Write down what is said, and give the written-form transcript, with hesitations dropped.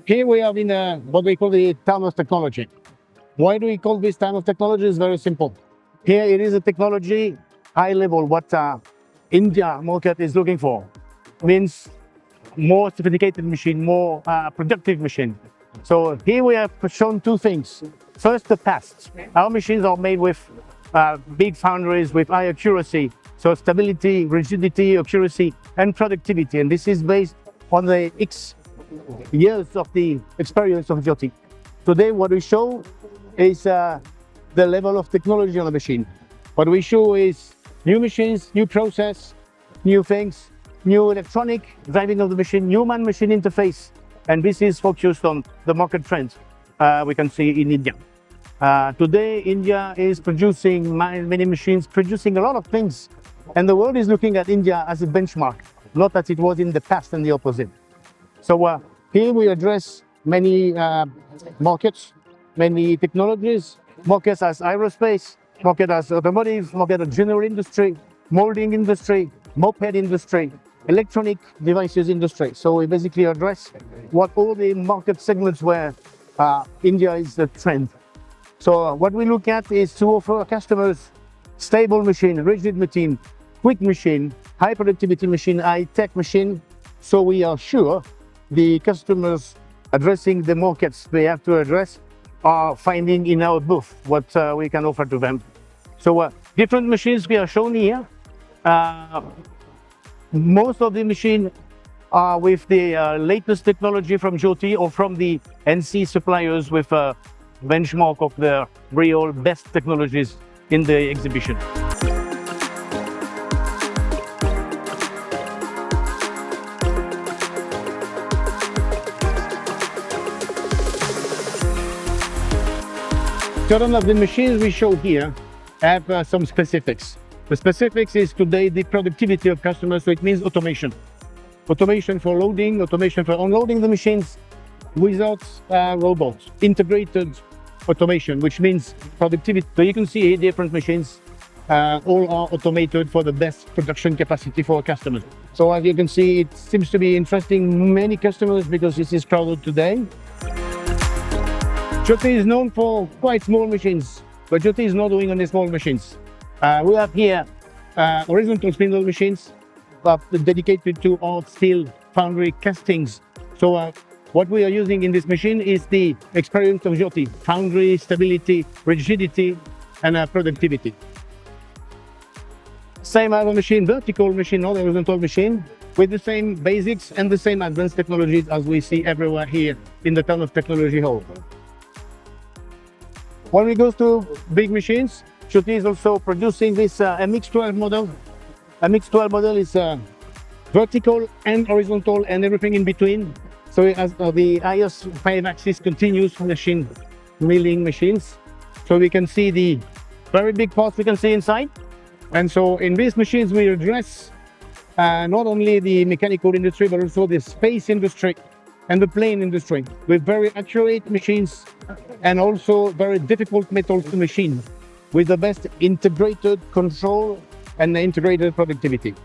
Here we are in what we call the town of technology. Why do we call this town of technology? It's very simple. Here it is a technology high level, what India market is looking for. Means more sophisticated machine, more productive machine. So here we have shown two things. First, the past. Our machines are made with big foundries with high accuracy. So stability, rigidity, accuracy, and productivity. And this is based on the X years of the experience of Jyoti. Today, what we show is the level of technology on the machine. What we show is new machines, new process, new things, new electronic driving of the machine, human-machine interface. And this is focused on the market trends we can see in India. Today, India is producing many machines, producing a lot of things. And the world is looking at India as a benchmark, not as it was in the past and the opposite. So here we address many markets, many technologies, markets as aerospace, market as automotive, market as general industry, molding industry, moped industry, electronic devices industry. So we basically address what all the market segments where India is the trend. So what we look at is to offer customers stable machine, rigid machine, quick machine, high productivity machine, high-tech machine. So we are sure the customers addressing the markets they have to address are finding in our booth what we can offer to them. So different machines we are shown here. Most of the machines are with the latest technology from Jyoti or from the NC suppliers with a benchmark of the real best technologies in the exhibition. Certain of the machines we show here have some specifics. The specifics is today the productivity of customers, so it means automation. Automation for loading, automation for unloading the machines without robots. Integrated automation, which means productivity. So you can see here different machines, all are automated for the best production capacity for our customers. So as you can see, it seems to be interesting many customers because this is crowded today. Jyoti is known for quite small machines, but Jyoti is not doing only small machines. We have here horizontal spindle machines dedicated to our steel foundry castings. So what we are using in this machine is the experience of Jyoti: foundry, stability, rigidity, and productivity. Same other machine, vertical machine, not horizontal machine, with the same basics and the same advanced technologies as we see everywhere here in the town of technology hall. When we go to big machines, Jyoti is also producing this MX12 model. MX12 model is vertical and horizontal and everything in between. So it has the highest 5-axis continuous machine milling machines. So we can see the very big parts we can see inside. And so in these machines we address not only the mechanical industry but also the space industry and the plane industry with very accurate machines and also very difficult metals to machine with the best integrated control and integrated productivity.